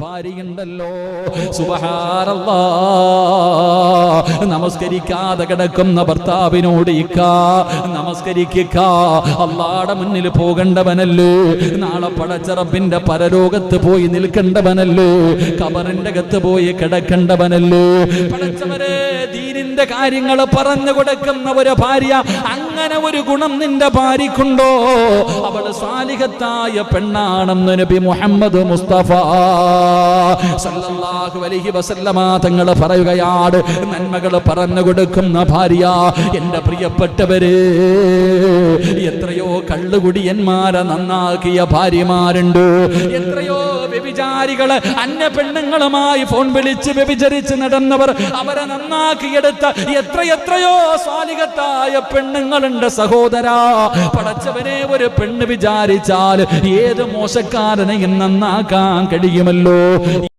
ഭാര്യയുണ്ടല്ലോ സുബ്ഹാനല്ലാഹ് നമസ്കരിക്കാതെ കിടക്കുന്ന ഭർത്താവിനോട് നമസ്കരിക്കുക, അല്ലാഹുവിന്റെ മുന്നിൽ പോകേണ്ടവനല്ലോ, നാളെ പടച്ച റബ്ബിന്റെ പരലോകത്ത് പോയി നിൽക്കേണ്ടവനല്ലോ, ഖബറിന്റെ അകത്ത് പോയി കിടക്കേണ്ടവനല്ലോ. പടച്ചവരെ, ദീനിന്റെ കാര്യങ്ങൾ പറഞ്ഞു കൊടുക്കുന്ന ഒരു ഭാര്യ, അങ്ങനെ ഒരു ഗുണം നിന്റെ ഭാര്യക്കുണ്ടോ? അവള് സാലിഹത്തായ പെണ്ണാണെന്ന് നബി മുഹമ്മദ് മുസ്തഫ സല്ലല്ലാഹു അലൈഹി വസല്ലമ തങ്ങൾ പറയുകയാണ്. നന്മകൾ പറഞ്ഞു കൊടുക്കുന്ന ഭാര്യ. എന്റെ പ്രിയപ്പെട്ടവര്, എത്രയോ കള്ളുകുടിയന്മാരെ നന്നാക്കിയ ഭാര്യമാരുണ്ട്, എത്രയോ വ്യഭിചാരികള് അന്യ പെണ്ണുങ്ങളുമായി ഫോൺ വിളിച്ച് വ്യഭിചരിച്ച് നടന്നവർ, അവരെ നന്നാക്കിയെടുത്ത എത്രയോ സ്വാലിഹത്തായ പെണ്ണുങ്ങളുണ്ട് സഹോദരാ. പടച്ചവനെ, ഒരു പെണ്ണ് വിചാരിച്ചാൽ ഏത് മോശക്കാരനെയും നന്നാക്കാൻ കഴിയുമല്ലോ.